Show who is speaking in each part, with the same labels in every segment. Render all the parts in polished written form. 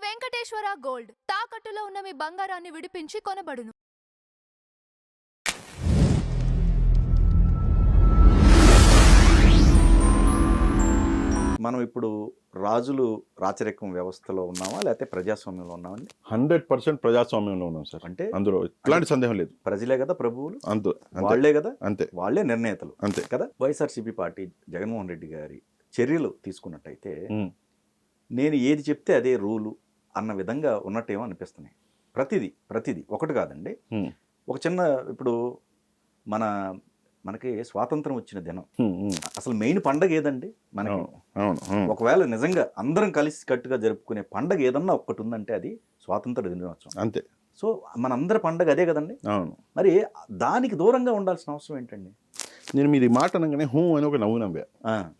Speaker 1: Venkateswara gold తాకట్టులో ఉన్న మీ బంగారాన్ని విడిపించి కొనబడును.
Speaker 2: మనం ఇప్పుడు రాజులు రాచరికం వ్యవస్థలో ఉన్నామా లేకపోతే ప్రజాస్వామ్యంలో ఉన్నామండి?
Speaker 3: 100% ప్రజాస్వామ్యంలో ఉన్నాం సార్.
Speaker 2: అంటే
Speaker 3: అందులో ఎలాంటి సందేహం లేదు.
Speaker 2: ప్రజలే కదా ప్రభువులు,
Speaker 3: అంతే
Speaker 2: వాళ్లే కదా,
Speaker 3: అంతే
Speaker 2: వాళ్లే నిర్ణేతలు
Speaker 3: అంతే
Speaker 2: కదా. వైఎస్ఆర్సీపీ పార్టీ జగన్మోహన్ రెడ్డి గారి చర్యలు తీసుకున్నట్టయితే నేను ఏది చెప్తే అదే రూలు అన్న విధంగా ఉన్నట్టేమో అనిపిస్తున్నాయి. ప్రతిదీ ఒకటి కాదండి. ఒక చిన్న ఇప్పుడు మనకి స్వాతంత్రం వచ్చిన దినం అసలు మెయిన్ పండగ ఏదండి మనకి? ఒకవేళ నిజంగా అందరం కలిసి కట్టుగా జరుపుకునే పండగ ఏదన్నా ఒక్కటి ఉందంటే అది స్వాతంత్ర దినోత్సవం.
Speaker 3: అంతే.
Speaker 2: సో మనందరి పండగ అదే కదండి. మరి దానికి దూరంగా ఉండాల్సిన అవసరం ఏంటండి?
Speaker 3: నేను మీరు ఈ మాట అనగానే అని ఒక నవ్వు నవ్వా.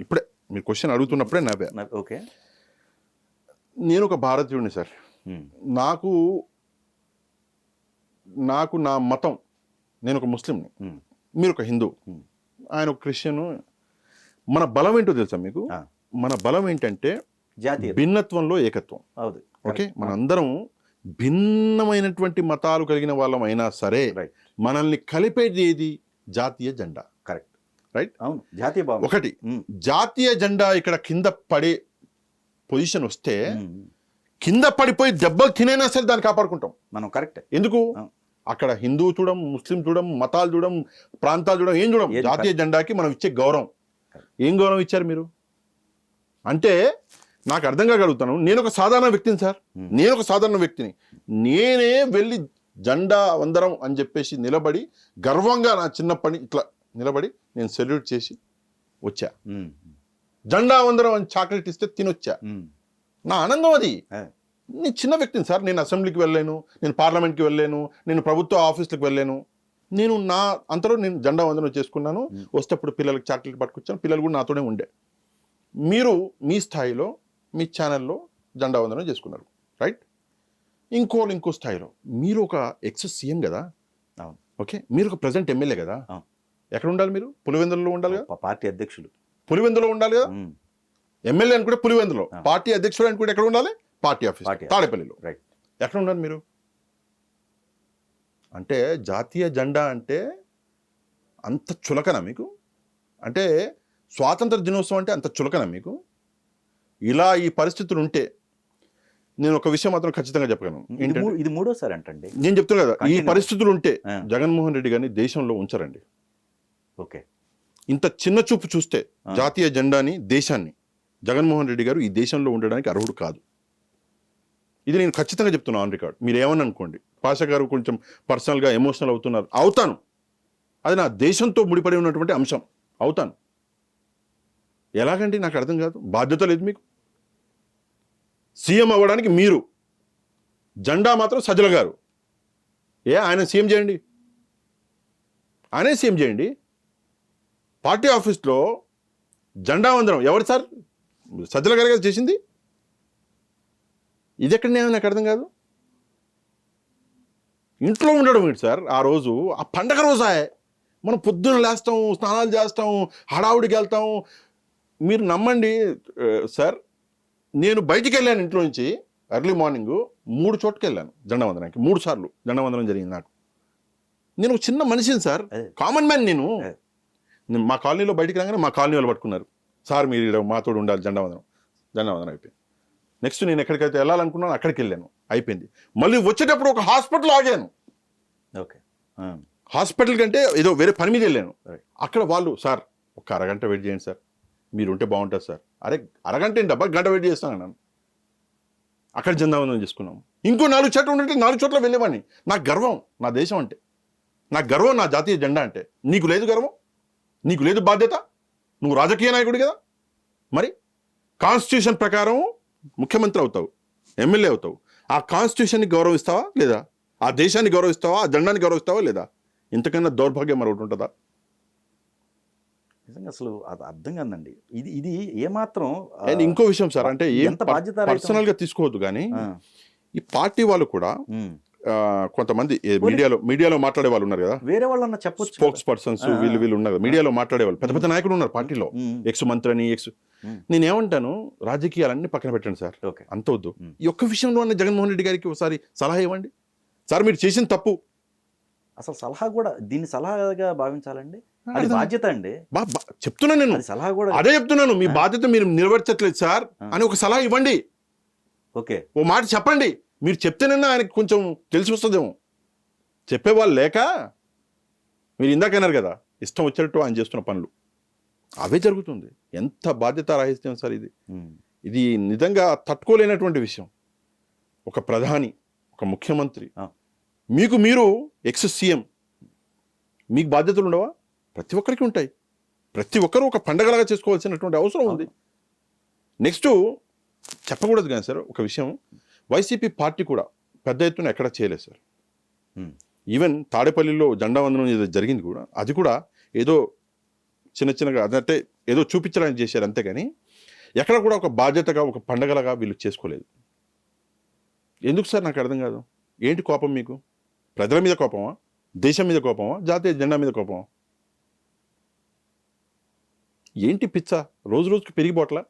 Speaker 3: ఇప్పుడే మీరు క్వశ్చన్ అడుగుతున్నప్పుడే నవ్వా.
Speaker 2: ఓకే,
Speaker 3: నేను ఒక భారతీయుడిని సార్. నాకు నా మతం, నేను ఒక ముస్లింని, మీరు ఒక హిందూ, ఆయన ఒక క్రిస్టియను. మన బలం ఏంటో తెలుసా మీకు? మన బలం ఏంటంటే
Speaker 2: జాతీయ
Speaker 3: భిన్నత్వంలో ఏకత్వం. ఓకే, మనందరం భిన్నమైనటువంటి మతాలు కలిగిన వాళ్ళం అయినా సరే మనల్ని కలిపేది ఏది? జాతీయ జెండా.
Speaker 2: Correct,
Speaker 3: right.
Speaker 2: అవును, జాతీయ భావం.
Speaker 3: ఒకటి జాతీయ జెండా ఇక్కడ కింద పడే పొజిషన్ వస్తే కింద పడిపోయి దెబ్బలు తినైనా సరే దాన్ని కాపాడుకుంటాం మనం. కరెక్ట్. ఎందుకు? అక్కడ హిందూ చూడం, ముస్లిం చూడం, మతాలు చూడం, ప్రాంతాలు చూడం, ఏం చూడం. జాతీయ జెండాకి మనం ఇచ్చే గౌరవం. ఏం గౌరవం ఇచ్చారు మీరు అంటే నాకు అర్థం కాగలుగుతాను. నేను ఒక సాధారణ వ్యక్తిని సార్, నేను ఒక సాధారణ వ్యక్తిని. నేనే వెళ్ళి జెండా వందరం అని చెప్పేసి నిలబడి గర్వంగా నా చిన్నప్పటి ఇట్లా నిలబడి నేను సెల్యూట్ చేసి వచ్చా. జెండా వందరం అని చాక్లెట్ ఇస్తే తినొచ్చా. నా ఆనందం అది. నేను చిన్న వ్యక్తిని సార్. నేను అసెంబ్లీకి వెళ్ళాను, నేను పార్లమెంట్కి వెళ్ళాను, నేను ప్రభుత్వ ఆఫీసులకు వెళ్ళాను. నేను నా అంతలో నేను జెండా వందనం చేసుకున్నాను. వస్తేప్పుడు పిల్లలకి చాక్లెట్ పట్టుకొచ్చాను. పిల్లలు కూడా నాతోనే ఉండే. మీరు మీ స్థాయిలో మీ ఛానల్లో జెండా వందనం చేసుకున్నారు, రైట్. ఇంకో స్థాయిలో మీరు ఒక సీఎం కదా. ఓకే, మీరు ఒక ప్రజెంట్ ఎమ్మెల్యే కదా. ఎక్కడ ఉండాలి మీరు? పులివెందులలో ఉండాలి కదా. పార్టీ అధ్యక్షులు పులివెందులో ఉండాలి కదా. ఎమ్మెల్యే అనుకుంటే పులివెందులో, పార్టీ అధ్యక్షుడు అనుకుంటే ఎక్కడ ఉండాలి? పార్టీ ఆఫీస్ తాడేపల్లిలో. రైట్. ఎక్కడ ఉండాలి మీరు? అంటే జాతీయ జెండా అంటే అంత చులకన మీకు? అంటే స్వాతంత్ర దినోత్సవం అంటే అంత చులకన మీకు? ఇలా ఈ పరిస్థితులు ఉంటే నేను ఒక విషయం మాత్రం ఖచ్చితంగా చెప్పగలను.
Speaker 2: ఇది మూడోసారి అంటండి
Speaker 3: నేను చెప్తున్నా కదా. ఈ పరిస్థితులు ఉంటే జగన్మోహన్ రెడ్డి గారిని దేశంలో ఉంచరండి. ఓకే, ఇంత చిన్న చూపు చూస్తే జాతీయ జెండాని, దేశాన్ని, జగన్మోహన్ రెడ్డి గారు ఈ దేశంలో ఉండడానికి అర్హుడు కాదు. ఇది నేను ఖచ్చితంగా చెప్తున్నాను ఆన్ రికార్డ్. మీరు ఏమని అనుకోండి, పాషా గారు కొంచెం పర్సనల్గా ఎమోషనల్ అవుతాను. అది నా దేశంతో ముడిపడి ఉన్నటువంటి అంశం. అవుతాను. ఎలాగండి నాకు అర్థం కాదు. బాధ్యత లేదు మీకు? సీఎం అవ్వడానికి మీరు, జెండా మాత్రం సజ్జల గారు. ఆయన సీఎం చేయండి, ఆయనే సీఎం చేయండి. పార్టీ ఆఫీస్లో జెండా వందనం ఎవరు సార్? సజ్జల గారు కదా చేసింది. ఇది ఎక్కడ నాకు అర్థం కాదు. ఇంట్లో ఉండడం ఏంటి సార్? ఆ రోజు ఆ పండగ రోజా మనం పొద్దున లేస్తాం, స్నానాలు చేస్తాం, హడావుడికి వెళ్తాం. మీరు నమ్మండి సార్, నేను బయటికి వెళ్ళాను ఇంట్లో నుంచి ఎర్లీ మార్నింగ్ 3 చోట్లకి వెళ్ళాను జెండా వందనానికి. 3 సార్లు జెండా వందనం జరిగింది నాకు. నేను ఒక చిన్న మనిషిని సార్, కామన్ మ్యాన్. నేను మా కాలనీలో బయటికి రాగానే మా కాలనీ వాళ్ళు పట్టుకున్నారు, సార్ మీరు మాతోడు ఉండాలి జెండా వందనం అయిపోయింది. నెక్స్ట్ నేను ఎక్కడికైతే వెళ్ళాలనుకున్నాను అక్కడికి వెళ్ళాను, అయిపోయింది. మళ్ళీ వచ్చేటప్పుడు ఒక హాస్పిటల్ ఆగాను. ఓకే, హాస్పిటల్ కంటే ఏదో వేరే పని మీద వెళ్ళాను. అక్కడ వాళ్ళు, సార్ ఒక అరగంట వెయిట్ చేయండి సార్, మీరు ఉంటే బాగుంటుంది సార్. అరే అరగంట ఏంటి డబ్బా, గంట వెయిట్ చేస్తాను అన్నాను. అక్కడ జెండా వందనం చేసుకున్నాం. ఇంకో 4 చోట్ల ఉంటే 4 చోట్ల వెళ్ళేవాడిని. నాకు గర్వం నా దేశం అంటే, నాకు గర్వం నా జాతీయ జెండా అంటే. నీకు లేదు గర్వం? నీకు లేదు బాధ్యత? నువ్వు రాజకీయ నాయకుడు కదా. మరి కాన్స్టిట్యూషన్ ప్రకారం ముఖ్యమంత్రి అవుతావు, ఎమ్మెల్యే అవుతావు. ఆ కాన్స్టిట్యూషన్ని గౌరవిస్తావా లేదా? ఆ దేశాన్ని గౌరవిస్తావా? ఆ జెండాని గౌరవిస్తావా లేదా? ఇంతకన్నా దౌర్భాగ్యం మరొకటి ఉంటుందా?
Speaker 2: నిజంగా అసలు అది అర్థం కాదండి. ఇది ఏమాత్రం.
Speaker 3: ఇంకో విషయం సార్, అంటే ఏం పర్సనల్ గా తీసుకోవద్దు కానీ ఈ పార్టీ వాళ్ళు కూడా కొంతమంది మీడియాలో మాట్లాడే వాళ్ళు ఉన్నారు కదా,
Speaker 2: వేరే వాళ్ళన్న చెప్పొచ్చు
Speaker 3: స్పోక్స్ పర్సన్స్ వీళ్ళు ఉన్నారు కదా, మీడియాలో మాట్లాడే వాళ్ళు పెద్ద పెద్ద నాయకులు ఉన్నారు పార్టీలో, ఎక్స్ మంత్రి అని నేనేమంటాను, రాజకీయాలన్నీ పక్కన పెట్టండి సార్,
Speaker 2: ఓకే
Speaker 3: అంత వద్దు. ఈ ఒక్క విషయంలో అన్న జగన్మోహన్ రెడ్డి గారికి ఒకసారి సలహా ఇవ్వండి సార్, మీరు చేసిన తప్పు.
Speaker 2: అసలు సలహా కూడా దీన్ని సలహాగా భావించాలండి, అది బాధ్యత అండి.
Speaker 3: చెప్తున్నాను నేను,
Speaker 2: అది సలహా కూడా
Speaker 3: అదే చెప్తున్నాను, మీ బాధ్యత మీరు నెరవేర్చట్లేదు సార్ అని ఒక సలహా ఇవ్వండి,
Speaker 2: ఓకే
Speaker 3: ఓ మాట చెప్పండి. మీరు చెప్తేనన్నా ఆయనకు కొంచెం తెలిసి వస్తుందేమో. చెప్పేవాళ్ళు లేక మీరు ఇందాకన్నారు కదా, ఇష్టం వచ్చేటట్టు ఆయన చేస్తున్న పనులు అవే జరుగుతుంది. ఎంత బాధ్యత రాహిత్యం సార్ ఇది. ఇది నిజంగా తట్టుకోలేనటువంటి విషయం. ఒక ప్రధాని, ఒక ముఖ్యమంత్రి, మీకు మీరు ఎక్స్ సీఎం, మీకు బాధ్యతలు ఉండవా? ప్రతి ఒక్కరికి ఉంటాయి. ప్రతి ఒక్కరూ ఒక పండగలాగా చేసుకోవాల్సినటువంటి అవసరం ఉంది. నెక్స్ట్ చెప్పకూడదు కానీ సార్ ఒక విషయం, వైసీపీ పార్టీ కూడా పెద్ద ఎత్తున ఎక్కడ చేయలేదు సార్. ఈవెన్ తాడేపల్లిలో జెండా వందనం ఏదో జరిగింది కూడా, అది కూడా ఏదో చిన్నగా అదంటే ఏదో చూపించడానికి చేశారు అంతేగాని ఎక్కడ కూడా ఒక బాధ్యతగా ఒక పండగలాగా వీళ్ళు చేసుకోలేదు. ఎందుకు సార్ నాకు అర్థం కాదు. ఏంటి కోపం మీకు? ప్రజల మీద కోపమా, దేశం మీద కోపమా, జాతీయ జెండా మీద కోపమా? ఏంటి పిచ్చ రోజు రోజుకి పెరిగిపోట్లా?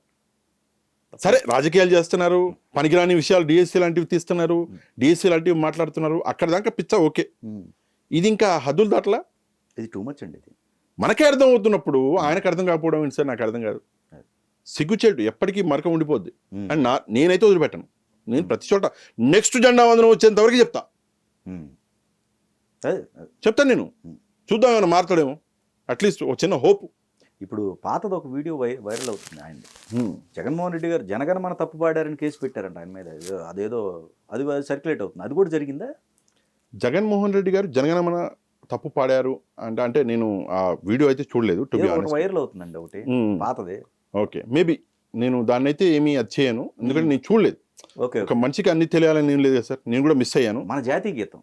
Speaker 3: సరే రాజకీయాలు చేస్తున్నారు, పనికిరాని విషయాలు డిఎస్సీ లాంటివి తీస్తున్నారు, డిఎస్సీ లాంటివి మాట్లాడుతున్నారు, అక్కడ దాకా పిచ్చ ఓకే. ఇది ఇంకా హద్దులు దాటలా,
Speaker 2: ఇది టూ మచ్ అండి. ఇది
Speaker 3: మనకే అర్థం అవుతున్నప్పుడు ఆయనకు అర్థం కాకపోవడం ఏంటి సార్? నాకు అర్థం కాదు. సిగ్గుచేటు ఎప్పటికీ మరక ఉండిపోద్ది. అండ్ నేనైతే వదిలిపెట్టను. నేను ప్రతి చోట నెక్స్ట్ జెండా వందనం వచ్చేంత వరకు చెప్తాను నేను. చూద్దాం ఏమైనా మారుతాడేమో, అట్లీస్ట్ ఒక చిన్న హోప్.
Speaker 2: ఇప్పుడు పాతది ఒక వీడియో వైరల్ అవుతుంది. ఆయన జగన్మోహన్ రెడ్డి గారు జనగణమన తప్పు పాడారని కేసు పెట్టారంట ఆయన మీద. అదేదో అది సర్క్యులేట్ అవుతుంది. అది కూడా జరిగిందా?
Speaker 3: జగన్మోహన్ రెడ్డి గారు జనగణమన తప్పు పాడారు అంటే నేను ఆ వీడియో అయితే చూడలేదు.
Speaker 2: వైరల్ అవుతుందండి ఒకటి పాతది.
Speaker 3: ఓకే, మేబీ నేను దాన్ని అయితే ఏమీ అది చేయను, ఎందుకంటే నేను చూడలేదు.
Speaker 2: ఓకే,
Speaker 3: ఒక మనిషికి అన్ని తెలియాలని ఏం లేదు కదా సార్. నేను కూడా మిస్ అయ్యాను.
Speaker 2: మన జాతీయ గీతం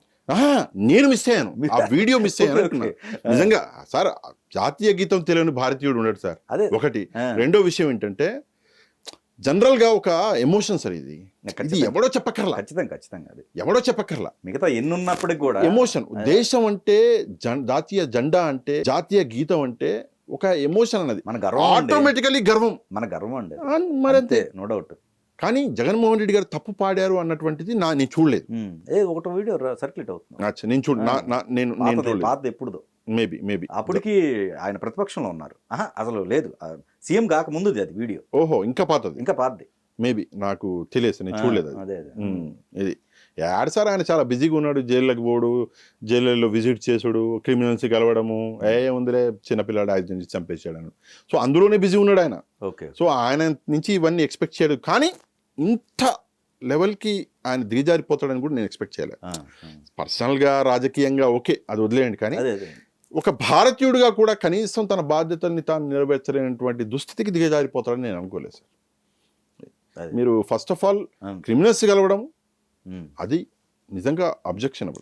Speaker 3: నేను మిస్ అయ్యాను, ఆ వీడియో మిస్ అయ్యాను అంటున్నా. నిజంగా సార్, జాతీయ గీతం తెలియని భారతీయుడు ఉండడు సార్, ఒకటి. రెండో విషయం ఏంటంటే జనరల్ గా ఒక ఎమోషన్ సార్ ఇది. ఇది ఎవడో చెప్పక్కర్లా,
Speaker 2: ఖచ్చితంగా అది
Speaker 3: ఎవడో చెప్పక్కర్లా.
Speaker 2: మిగతా ఎన్నున్నప్పటికి కూడా
Speaker 3: ఎమోషన్. దేశం అంటే, జాతీయ జెండా అంటే, జాతీయ గీతం అంటే ఒక ఎమోషన్ అన్నది
Speaker 2: మన గర్వం,
Speaker 3: ఆటోమేటికలీ గర్వం,
Speaker 2: మన గర్వం అండి
Speaker 3: మరంతే,
Speaker 2: నో డౌట్.
Speaker 3: కానీ జగన్మోహన్ రెడ్డి గారు తప్పు పాడారు అన్నటువంటిది నేను చూడలేదు.
Speaker 2: ఒకటో వీడియో సర్క్యులేట్ అవుతుంది.
Speaker 3: నేను చూడలేదు.
Speaker 2: ఎప్పుడుదో
Speaker 3: మేబీ
Speaker 2: అప్పటికి ఆయన ప్రతిపక్షంలో ఉన్నారు. అసలు లేదు, సీఎం కాక ముందు అది వీడియో.
Speaker 3: ఓహో, ఇంకా పాతది. మేబీ నాకు తెలియదు, నేను చూడలేదు. ఇది యాడ్ సార్, ఆయన చాలా బిజీగా ఉన్నాడు. జైల్లోకి పోడు, జైల్లో విజిట్ చేసుడు, క్రిమినల్స్ కలవడము, ఏముందిలే చిన్నపిల్లాడు ఆయన చంపేసాడు. సో అందులోనే బిజీ ఉన్నాడు ఆయన.
Speaker 2: ఓకే, సో
Speaker 3: ఆయన నుంచి ఇవన్నీ ఎక్స్పెక్ట్ చేయడు. కానీ ఇంత లెవెల్కి ఆయన దిగజారిపోతాడని కూడా నేను ఎక్స్పెక్ట్ చేయలేదు. పర్సనల్గా రాజకీయంగా ఓకే, అది వదిలేయండి. కానీ ఒక భారతీయుడిగా కూడా కనీసం తన బాధ్యతల్ని తాను నెరవేర్చలేనటువంటి దుస్థితికి దిగజారిపోతాడని నేను అనుకోలేదు సార్. మీరు ఫస్ట్ ఆఫ్ ఆల్ క్రిమినల్స్ కలవడం అది నిజంగా అబ్జెక్షనబుల్.